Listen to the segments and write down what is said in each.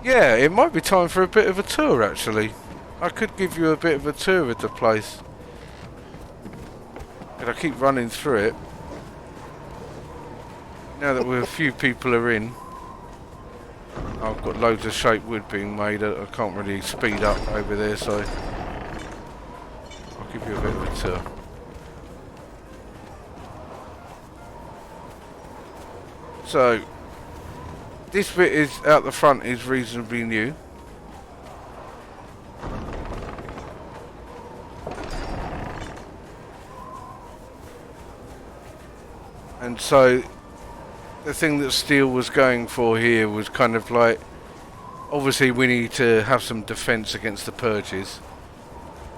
Yeah, it might be time for a bit of a tour actually. I could give you a bit of a tour of the place. And I keep running through it. Now that we're a few people are in. I've got loads of shape wood being made. I can't really speed up over there, so I'll give you a bit of a tour. So, this bit is out the front is reasonably new. And so, the thing that Steel was going for here was kind of like, obviously we need to have some defence against the purges.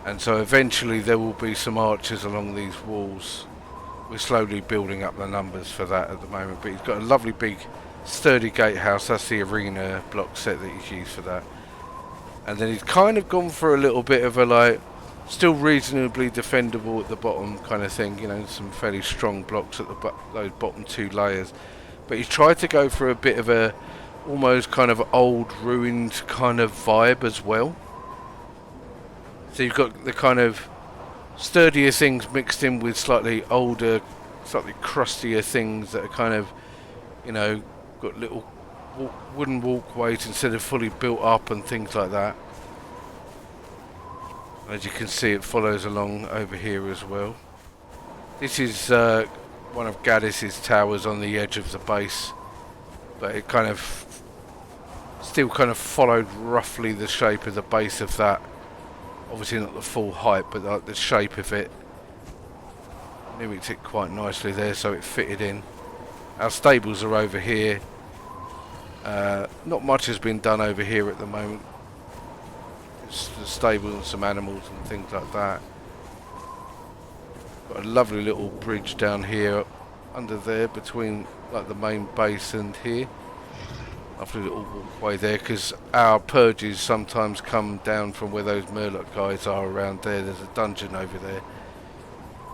And so eventually there will be some archers along these walls. We're slowly building up the numbers for that at the moment, but he's got a lovely big sturdy gatehouse. That's the arena block set that he's used for that. And then he's kind of gone for a little bit of a like, still reasonably defendable at the bottom kind of thing, you know, some fairly strong blocks at those bottom two layers. But he's tried to go for a bit of a almost kind of old ruined kind of vibe as well. So you've got the kind of sturdier things mixed in with slightly older, slightly crustier things that are kind of, you know, got little wooden walkways instead of fully built up and things like that. As you can see, it follows along over here as well. This is one of Gaddis's towers on the edge of the base, but it kind of still kind of followed roughly the shape of the base of that. Obviously not the full height, but like the shape of it mimicked it quite nicely there, so it fitted in. Our stables are over here. Not much has been done over here at the moment. It's the stable and some animals and things like that. Got a lovely little bridge down here under there between like the main base and here. Lovely little walkway there, because our purges sometimes come down from where those Murloc guys are around there. There's a dungeon over there.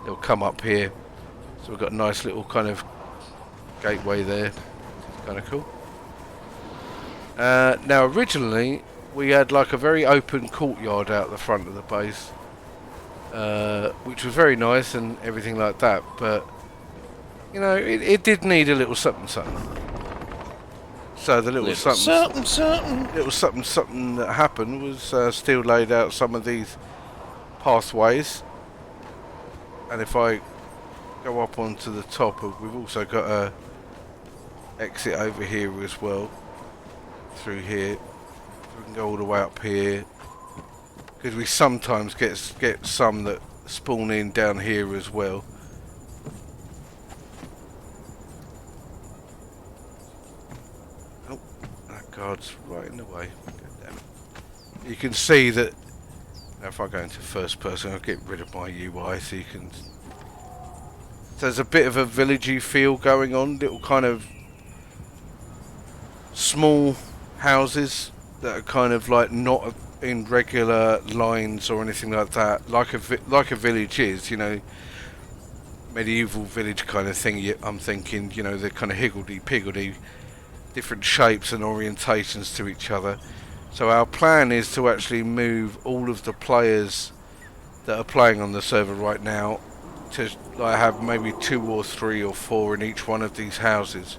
They'll come up here. So we've got a nice little kind of gateway there. It's kind of cool. Now originally we had like a very open courtyard out the front of the base, which was very nice and everything like that, but you know, it did need a little something something. So the little something that happened was Steel laid out some of these pathways, and if I go up onto the top, we've also got a exit over here as well, through here. So we can go all the way up here, because we sometimes get some that spawn in down here as well. Guards right in the way. You can see that now if I go into first person, I'll get rid of my UI so you can. There's a bit of a villagey feel going on. Little kind of small houses that are kind of like not in regular lines or anything like that. Like a village is, you know, medieval village kind of thing. I'm thinking, you know, they're kind of higgledy-piggledy. Different shapes and orientations to each other. So our plan is to actually move all of the players that are playing on the server right now to like have maybe 2 or 3 or 4 in each one of these houses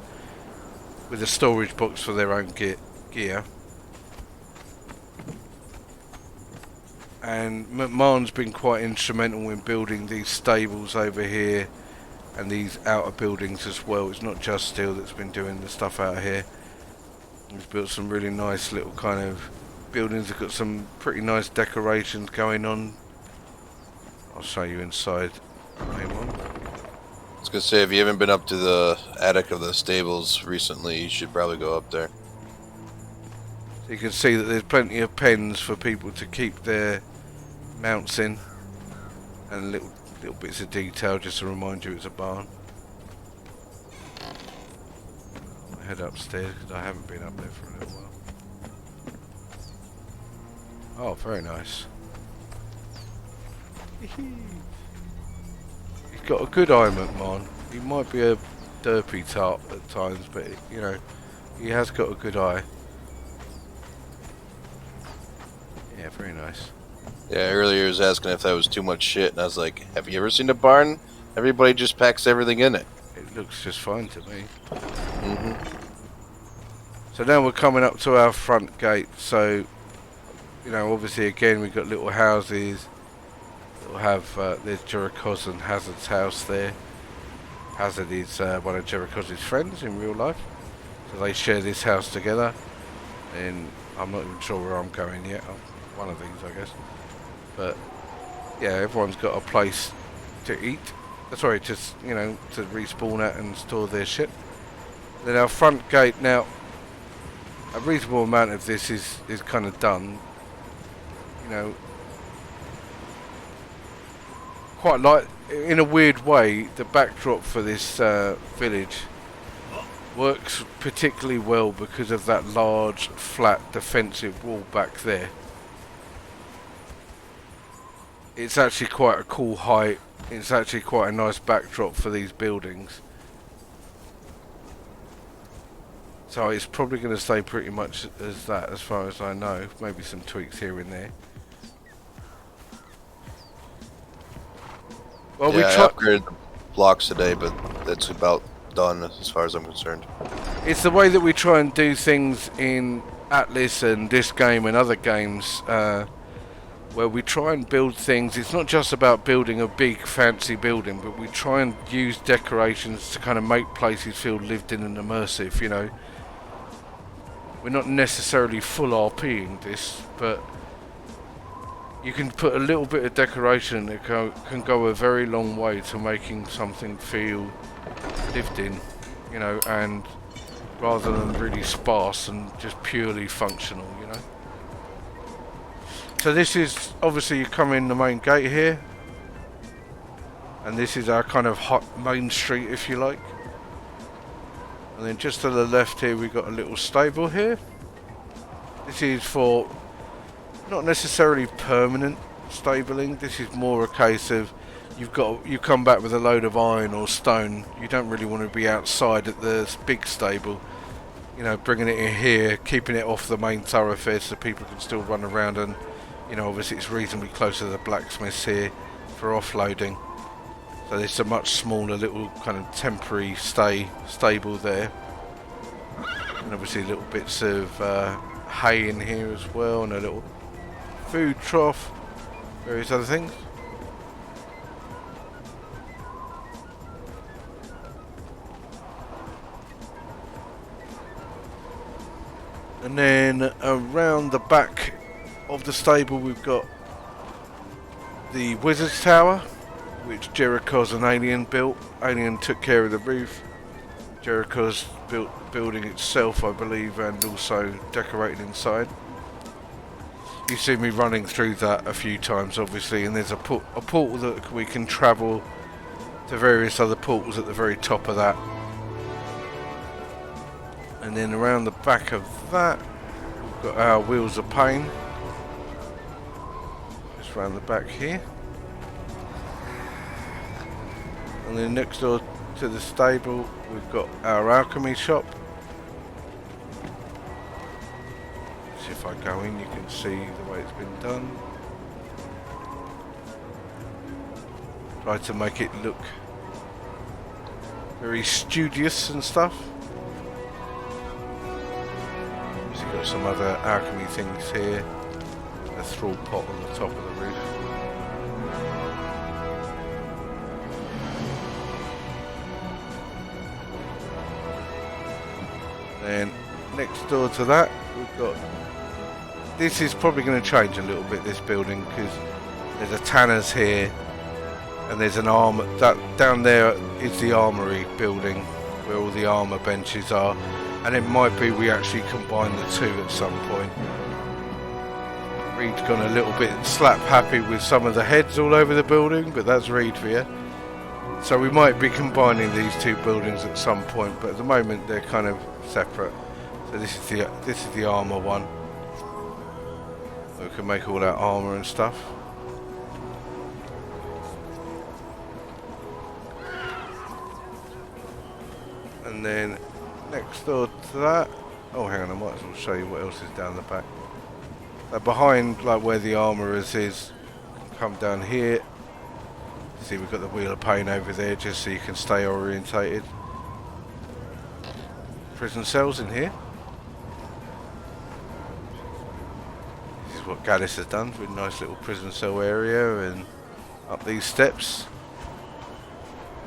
with a storage box for their own gear. And McMahon's been quite instrumental in building these stables over here and these outer buildings as well. It's not just Steel that's been doing the stuff out here. He's built some really nice little kind of buildings. They've got some pretty nice decorations going on. I'll show you inside the main one. I was gonna say, if you haven't been up to the attic of the stables recently, you should probably go up there. So you can see that there's plenty of pens for people to keep their mounts in, and little bits of detail just to remind you it's a barn. I'll head upstairs because I haven't been up there for a little while. Oh, very nice. He's got a good eye, McMahon. He might be a derpy tart at times, but you know, he has got a good eye. Yeah, very nice. Yeah, earlier he was asking if that was too much shit, and I was like, have you ever seen a barn? Everybody just packs everything in it. It looks just fine to me. Mm-hmm. So now we're coming up to our front gate. So, you know, obviously again we've got little houses. We'll have, there's Jericho's and Hazard's house there. Hazard is one of Jericho's friends in real life. So they share this house together. And I'm not even sure where I'm going yet. One of these, I guess. But yeah, everyone's got a place to eat. Sorry, just, you know, to respawn at and store their shit. Then our front gate now, a reasonable amount of this is kind of done. You know, quite like, in a weird way, the backdrop for this village works particularly well because of that large, flat, defensive wall back there. It's actually quite a cool height. It's actually quite a nice backdrop for these buildings. So it's probably going to stay pretty much as that, as far as I know. Maybe some tweaks here and there. Well, Yeah, I upgraded the blocks today, but that's about done as far as I'm concerned. It's the way that we try and do things in Atlas and this game and other games, where we try and build things. It's not just about building a big fancy building, but we try and use decorations to kind of make places feel lived in and immersive, you know. We're not necessarily full RPing this, but you can put a little bit of decoration that can go a very long way to making something feel lived in, you know, and rather than really sparse and just purely functional, you know. So this is, obviously you come in the main gate here, and this is our kind of hot main street, if you like. And then just to the left here we've got a little stable here. This is for not necessarily permanent stabling. This is more a case of you come back with a load of iron or stone. You don't really want to be outside at the big stable. You know, bringing it in here, keeping it off the main thoroughfare so people can still run around, and you know, obviously it's reasonably close to the blacksmiths here for offloading. So there's a much smaller little kind of temporary stable there. And obviously little bits of hay in here as well, and a little food trough, various other things. And then around the back of the stable we've got the Wizard's Tower, which Jericho's and Alien built. Alien took care of the roof. Jericho's built the building itself, I believe, and also decorated inside. You see me running through that a few times, obviously, and there's a portal that we can travel to various other portals at the very top of that. And then around the back of that, we've got our Wheels of Pain. Just around the back here. And then next door to the stable, we've got our alchemy shop. So if I go in, you can see the way it's been done. Try to make it look very studious and stuff. So you've got some other alchemy things here. A thrall pot on the top of the roof. And next door to that, we've got, this is probably going to change a little bit, this building, because there's a tanner's here, and there's an armor, that down there is the armory building, where all the armor benches are, and it might be we actually combine the two at some point. Reed's gone a little bit slap happy with some of the heads all over the building, but that's Reed for you. So we might be combining these two buildings at some point, but at the moment they're kind of separate. So this is the armor one. We can make all that armor and stuff. And then next door to that, oh hang on, I might as well show you what else is down the back. Behind, like where the armourers is, come down here. See, we've got the wheel of pain over there, just so you can stay orientated. Prison cells in here. This is what Gallus has done with a nice little prison cell area, and up these steps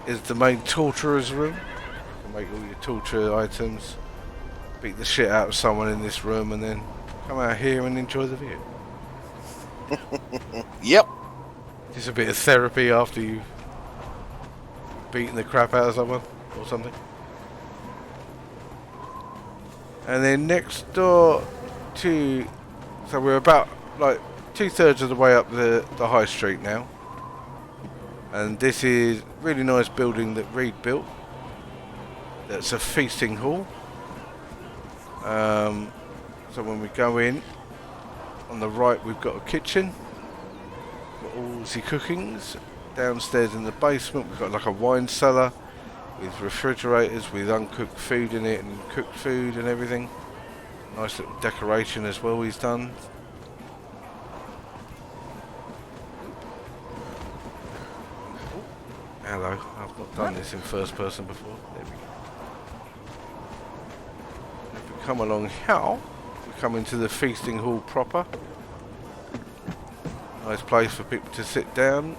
is the main torturer's room. You can make all your torture items, beat the shit out of someone in this room, and then come out here and enjoy the view. Yep. Just a bit of therapy after you've beaten the crap out of someone or something. And then next door to, so we're about like 2/3 of the way up the high street now. And this is a really nice building that Reed built. That's a feasting hall. So when we go in, on the right we've got a kitchen. Got all the cookings. Downstairs in the basement we've got like a wine cellar with refrigerators with uncooked food in it and cooked food and everything. Nice little decoration as well he's done. Hello, I've not done this in first person before. There we go. If we come along here, we come into the feasting hall proper. Nice place for people to sit down.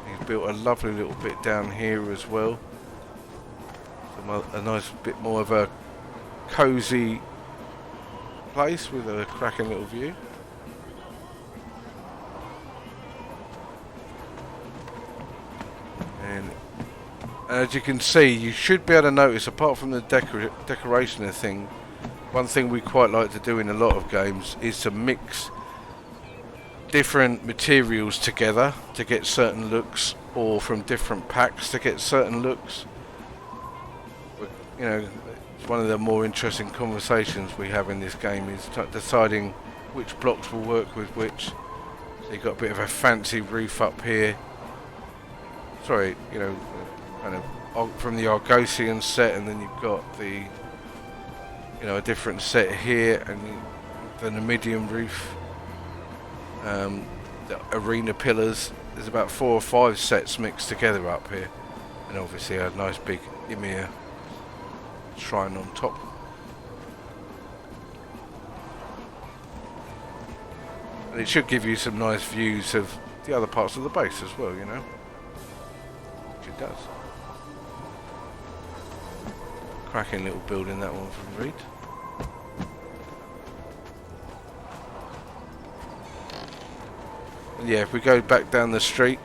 He's built a lovely little bit down here as well. A nice bit more of a cosy place with a cracking little view. And as you can see, you should be able to notice, apart from the decoration of the thing, one thing we quite like to do in a lot of games is to mix different materials together to get certain looks, or from different packs to get certain looks. You know, it's one of the more interesting conversations we have in this game is deciding which blocks will work with which. So you've got a bit of a fancy roof up here. Sorry, you know, kind of from the Argosian set, and then you've got the, you know, a different set here, and the Numidian roof. The arena pillars. There's about 4 or 5 sets mixed together up here, and obviously a nice big Ymir shrine on top. And it should give you some nice views of the other parts of the base as well, you know, which it does. Cracking little building, that one from Reed. Yeah, if we go back down the street,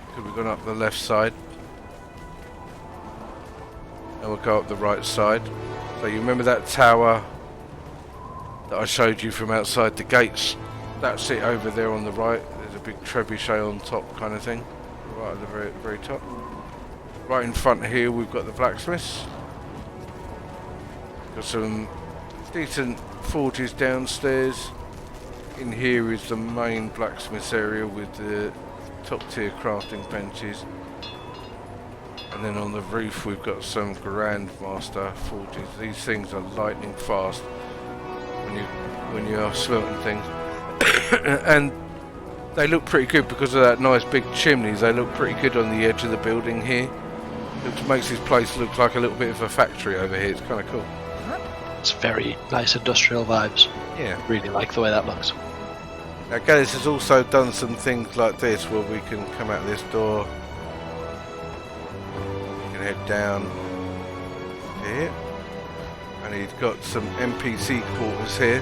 because we've gone up the left side, and we'll go up the right side. So you remember that tower that I showed you from outside the gates? That's it over there on the right. There's a big trebuchet on top kind of thing, right at the very, very top. Right in front here we've got the blacksmiths. Got some decent forges downstairs. In here is the main blacksmith's area with the top tier crafting benches, and then on the roof we've got some Grandmaster forges. These things are lightning fast when you are smelting things, and they look pretty good because of that nice big chimneys. They look pretty good on the edge of the building here. It makes this place look like a little bit of a factory over here. It's kind of cool. It's very nice industrial vibes. Yeah, really like the way that looks. Now Gallus has also done some things like this where we can come out this door, we can head down here, and he's got some NPC quarters here,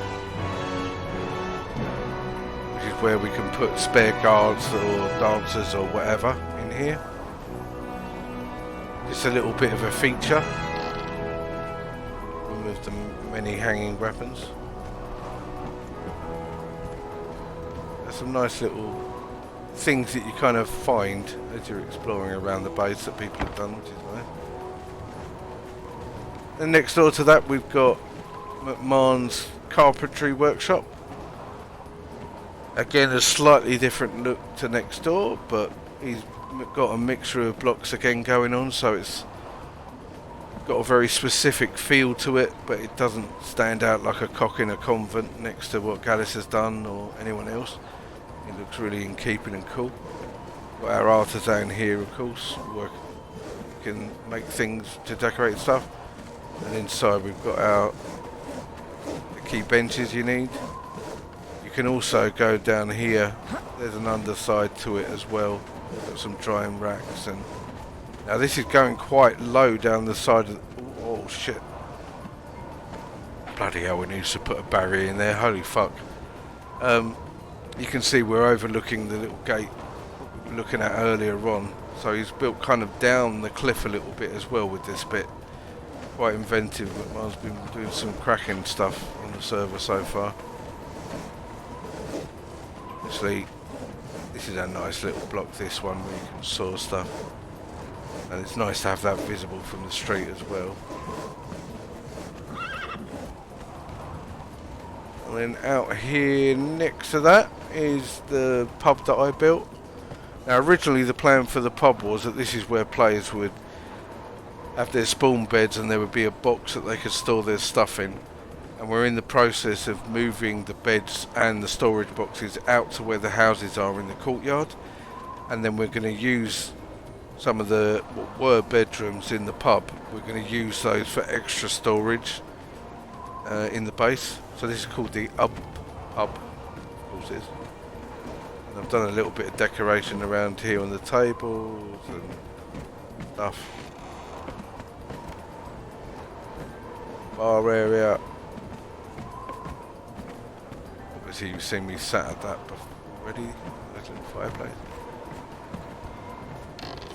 which is where we can put spare guards or dancers or whatever in here. Just a little bit of a feature. Remove the many hanging weapons. Some nice little things that you kind of find as you're exploring around the base that people have done, which is nice. And next door to that we've got McMahon's Carpentry Workshop. Again, a slightly different look to next door, but he's got a mixture of blocks again going on, so it's got a very specific feel to it, but it doesn't stand out like a cock in a convent next to what Gallus has done or anyone else. It looks really in keeping and cool. Got our artisan here, of course, can make things to decorate stuff. And inside we've got the key benches you need. You can also go down here. There's an underside to it as well. Got some drying racks, and now this is going quite low down the side of. Oh shit! Bloody hell! We need to put a barrier in there. Holy fuck! You can see we're overlooking the little gate we were looking at earlier on. So he's built kind of down the cliff a little bit as well with this bit. Quite inventive. McMahon's been doing some cracking stuff on the server so far. Actually, this is a nice little block, this one, where you can saw stuff. And it's nice to have that visible from the street as well. And then out here next to that is the pub that I built. Now originally the plan for the pub was that this is where players would have their spawn beds and there would be a box that they could store their stuff in. And we're in the process of moving the beds and the storage boxes out to where the houses are in the courtyard. And then we're going to use some of the what were bedrooms in the pub. We're going to use those for extra storage in the base. So this is called the pub, of course it is. And I've done a little bit of decoration around here on the tables and stuff. Bar area. Obviously you've seen me sat at that already. Nice little fireplace.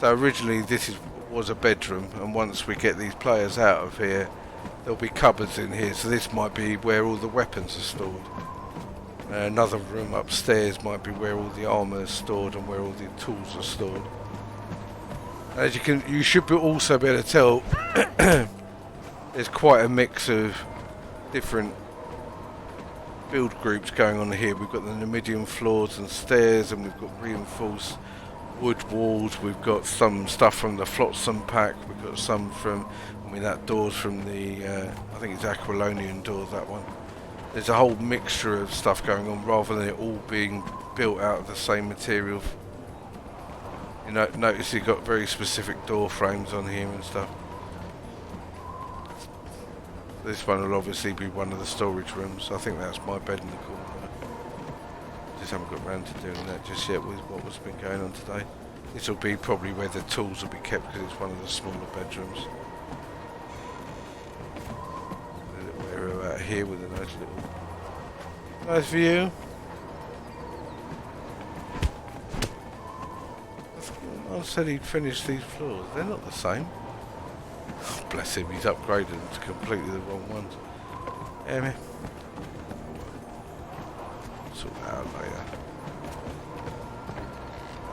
So originally this was a bedroom, and once we get these players out of here, there'll be cupboards in here. So this might be where all the weapons are stored. Another room upstairs might be where all the armour is stored and where all the tools are stored. As you should also be able to tell, there's quite a mix of different build groups going on here. We've got the Numidian floors and stairs, and we've got reinforced wood walls. We've got some stuff from the Flotsam pack. We've got some from, that door's from the, I think it's Aquilonian doors, that one. There's a whole mixture of stuff going on rather than it all being built out of the same material. You know, notice you've got very specific door frames on here and stuff. This one will obviously be one of the storage rooms. I think that's my bed in the corner. Just haven't got round to doing that just yet with what's been going on today. This will be probably where the tools will be kept because it's one of the smaller bedrooms. A little area out here with a nice view. I said he'd finish these floors. They're not the same. Oh, bless him, he's upgraded them to completely the wrong ones. Yeah, sort that out later.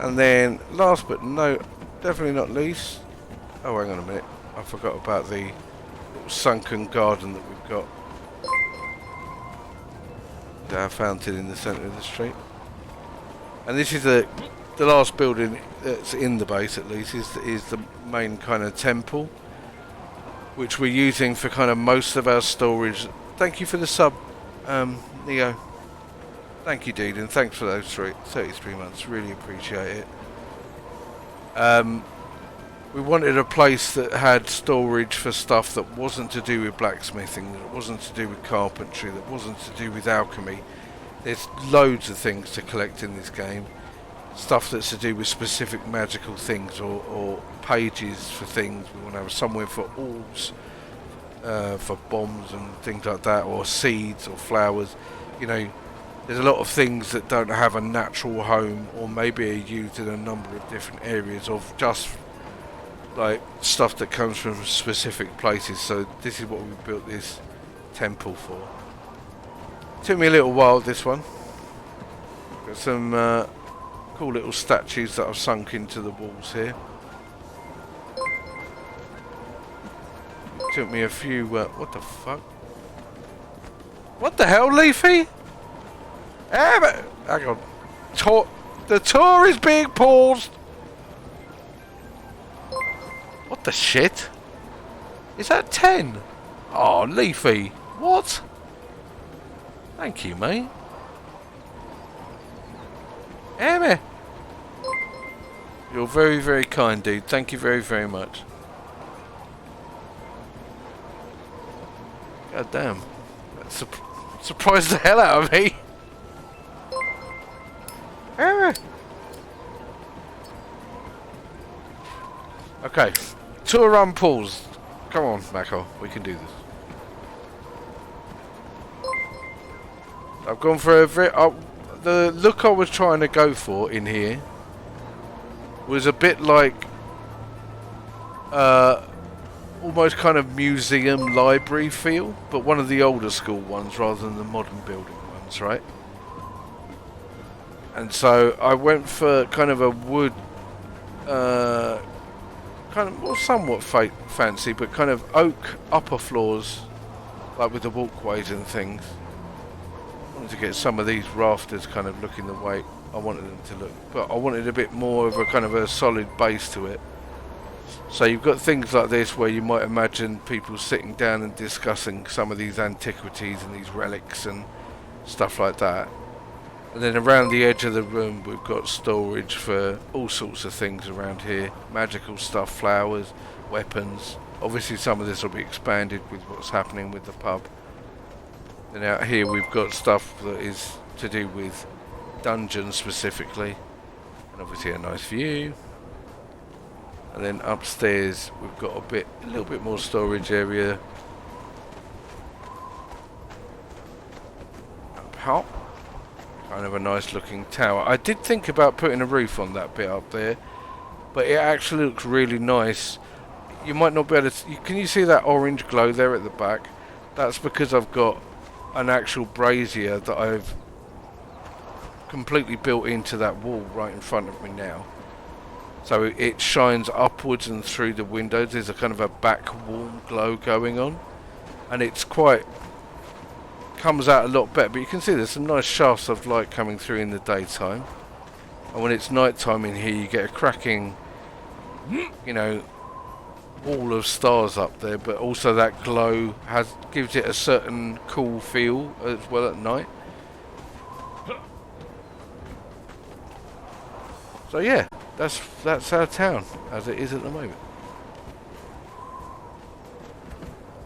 And then, last but definitely not least. Oh, hang on a minute. I forgot about the little sunken garden that we've got. Our fountain in the centre of the street. And this is the last building that's in the base, at least, is the main kind of temple, which we're using for kind of most of our storage. Thank you for the sub, Neo. Thank you, dude, and thanks for those 33 months. Really appreciate it. We wanted a place that had storage for stuff that wasn't to do with blacksmithing, that wasn't to do with carpentry, that wasn't to do with alchemy. There's loads of things to collect in this game. Stuff that's to do with specific magical things or pages for things. We want to have somewhere for orbs, for bombs and things like that, or seeds or flowers. You know, there's a lot of things that don't have a natural home, or maybe are used in a number of different areas of just like stuff that comes from specific places. So this is what we built this temple for. Took me a little while, this one. Got some cool little statues that I've sunk into the walls here. Took me a few what the fuck? What the hell, Leafy? Hang on. The tour is being paused. What the shit? Is that 10? Oh, Leafy. What? Thank you, mate. Emma. You're very, very kind, dude. Thank you very, very much. God damn. That surprised the hell out of me. Emma. Okay. Tour run pause. Come on, Mako. We can do this. I've gone for the look I was trying to go for in here was a bit like almost kind of museum library feel, but one of the older school ones rather than the modern building ones, right? And so I went for kind of a wood, kind of, well, somewhat fancy, but kind of oak upper floors, like with the walkways and things. I wanted to get some of these rafters kind of looking the way I wanted them to look, but I wanted a bit more of a kind of a solid base to it. So you've got things like this where you might imagine people sitting down and discussing some of these antiquities and these relics and stuff like that. And then around the edge of the room we've got storage for all sorts of things around here. Magical stuff, flowers, weapons. Obviously some of this will be expanded with what's happening with the pub. Then out here we've got stuff that is to do with dungeons specifically. And obviously a nice view. And then upstairs we've got a little bit more storage area. Up top. Kind of a nice looking tower. I did think about putting a roof on that bit up there, but it actually looks really nice. You might not be able to... Can you see that orange glow there at the back? That's because I've got an actual brazier that I've completely built into that wall right in front of me now. So it shines upwards and through the windows. There's a kind of a back wall glow going on, and it's quite... comes out a lot better, but you can see there's some nice shafts of light coming through in the daytime, and when it's night time in here you get a cracking, you know, wall of stars up there, but also that glow gives it a certain cool feel as well at night. So yeah, that's our town as it is at the moment.